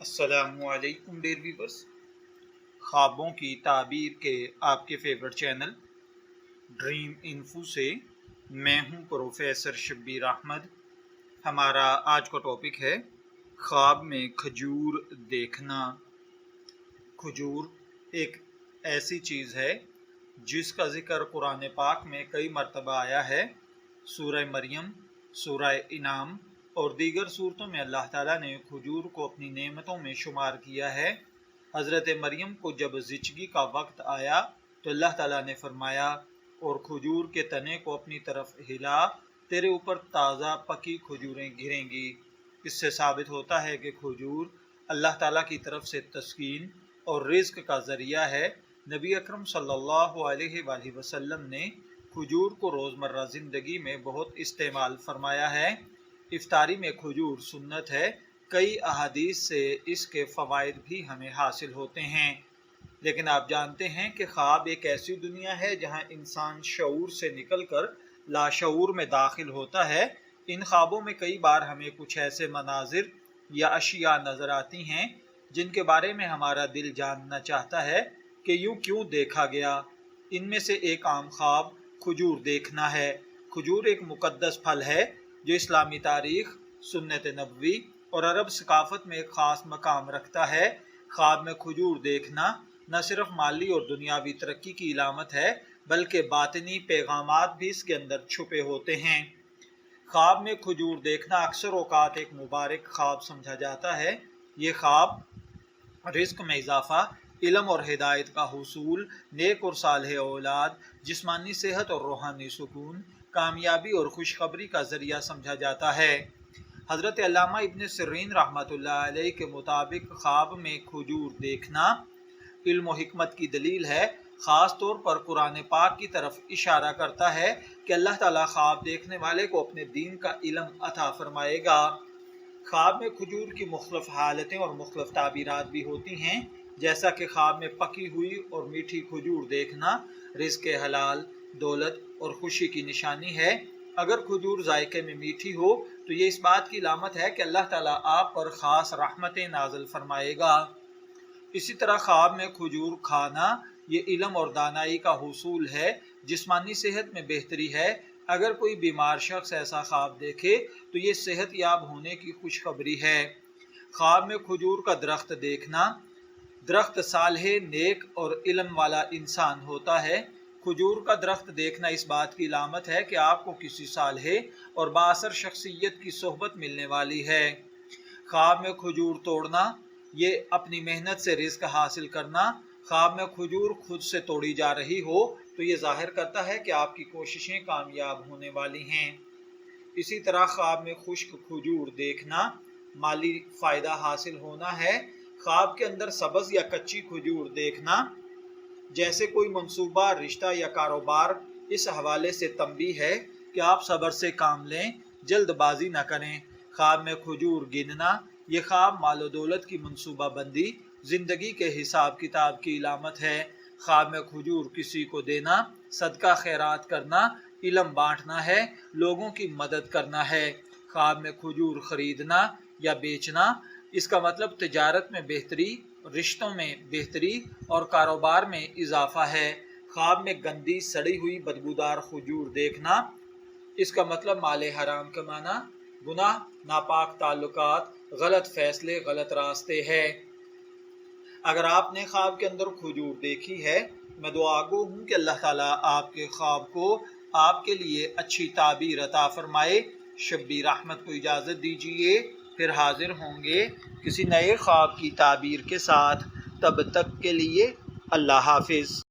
السلام علیکم dear viewers, خوابوں کی تعبیر کے آپ کے فیورٹ چینل ڈریم انفو سے میں ہوں پروفیسر شبیر احمد۔ ہمارا آج کا ٹاپک ہے خواب میں کھجور دیکھنا۔ کھجور ایک ایسی چیز ہے جس کا ذکر قرآن پاک میں کئی مرتبہ آیا ہے۔ سورہ مریم، سورہ انعام اور دیگر صورتوں میں اللہ تعالیٰ نے کھجور کو اپنی نعمتوں میں شمار کیا ہے۔ حضرت مریم کو جب زچگی کا وقت آیا تو اللہ تعالیٰ نے فرمایا، اور کھجور کے تنے کو اپنی طرف ہلا، تیرے اوپر تازہ پکی کھجوریں گریں گی۔ اس سے ثابت ہوتا ہے کہ کھجور اللہ تعالیٰ کی طرف سے تسکین اور رزق کا ذریعہ ہے۔ نبی اکرم صلی اللہ علیہ وآلہ وسلم نے کھجور کو روزمرہ زندگی میں بہت استعمال فرمایا ہے۔ افطاری میں کھجور سنت ہے۔ کئی احادیث سے اس کے فوائد بھی ہمیں حاصل ہوتے ہیں۔ لیکن آپ جانتے ہیں کہ خواب ایک ایسی دنیا ہے جہاں انسان شعور سے نکل کر لاشعور میں داخل ہوتا ہے۔ ان خوابوں میں کئی بار ہمیں کچھ ایسے مناظر یا اشیاء نظر آتی ہیں جن کے بارے میں ہمارا دل جاننا چاہتا ہے کہ یوں کیوں دیکھا گیا۔ ان میں سے ایک عام خواب کھجور دیکھنا ہے۔ کھجور ایک مقدس پھل ہے جو اسلامی تاریخ، سنت نبوی اور عرب ثقافت میں ایک خاص مقام رکھتا ہے۔ خواب میں کھجور دیکھنا نہ صرف مالی اور دنیاوی ترقی کی علامت ہے بلکہ باطنی پیغامات بھی اس کے اندر چھپے ہوتے ہیں۔ خواب میں کھجور دیکھنا اکثر اوقات ایک مبارک خواب سمجھا جاتا ہے۔ یہ خواب رزق میں اضافہ، علم اور ہدایت کا حصول، نیک اور صالح اولاد، جسمانی صحت اور روحانی سکون، کامیابی اور خوشخبری کا ذریعہ سمجھا جاتا ہے۔ حضرت علامہ ابن سیرین رحمۃ اللہ علیہ کے مطابق خواب میں کھجور دیکھنا علم و حکمت کی دلیل ہے۔ خاص طور پر قرآن پاک کی طرف اشارہ کرتا ہے کہ اللہ تعالیٰ خواب دیکھنے والے کو اپنے دین کا علم عطا فرمائے گا۔ خواب میں کھجور کی مختلف حالتیں اور مختلف تعبیرات بھی ہوتی ہیں، جیسا کہ خواب میں پکی ہوئی اور میٹھی کھجور دیکھنا رزق حلال، دولت اور خوشی کی نشانی ہے۔ اگر کھجور ذائقے میں میٹھی ہو تو یہ اس بات کی علامت ہے کہ اللہ تعالیٰ آپ پر خاص رحمتیں نازل فرمائے گا۔ اسی طرح خواب میں کھجور کھانا یہ علم اور دانائی کا حصول ہے، جسمانی صحت میں بہتری ہے۔ اگر کوئی بیمار شخص ایسا خواب دیکھے تو یہ صحت یاب ہونے کی خوشخبری ہے۔ خواب میں کھجور کا درخت دیکھنا، درخت صالح، نیک اور علم والا انسان ہوتا ہے۔ کھجور کا درخت دیکھنا اس بات کی علامت ہے کہ آپ کو کسی صالح اور بااثر شخصیت کی صحبت ملنے والی ہے۔ خواب میں کھجور توڑنا یہ اپنی محنت سے رزق حاصل کرنا۔ خواب میں کھجور خود سے توڑی جا رہی ہو تو یہ ظاہر کرتا ہے کہ آپ کی کوششیں کامیاب ہونے والی ہیں۔ اسی طرح خواب میں خشک کھجور دیکھنا مالی فائدہ حاصل ہونا ہے۔ خواب کے اندر سبز یا کچی کھجور دیکھنا جیسے کوئی منصوبہ، رشتہ یا کاروبار، اس حوالے سے تنبیہ ہے کہ آپ صبر سے کام لیں، جلد بازی نہ کریں۔ خواب میں کھجور گننا یہ خواب مال و دولت کی منصوبہ بندی، زندگی کے حساب کتاب کی علامت ہے۔ خواب میں کھجور کسی کو دینا صدقہ خیرات کرنا، علم بانٹنا ہے، لوگوں کی مدد کرنا ہے۔ خواب میں کھجور خریدنا یا بیچنا اس کا مطلب تجارت میں بہتری، رشتوں میں بہتری اور کاروبار میں اضافہ ہے۔ خواب میں گندی سڑی ہوئی بدبودار کھجور دیکھنا اس کا مطلب مال حرام کمانا، گناہ، ناپاک تعلقات، غلط فیصلے، غلط راستے ہے۔ اگر آپ نے خواب کے اندر کھجور دیکھی ہے، میں دعا گو ہوں کہ اللہ تعالیٰ آپ کے خواب کو آپ کے لیے اچھی تعبیر عطا فرمائے۔ شبیر احمد کو اجازت دیجیے، پھر حاضر ہوں گے کسی نئے خواب کی تعبیر کے ساتھ۔ تب تک کے لیے اللہ حافظ۔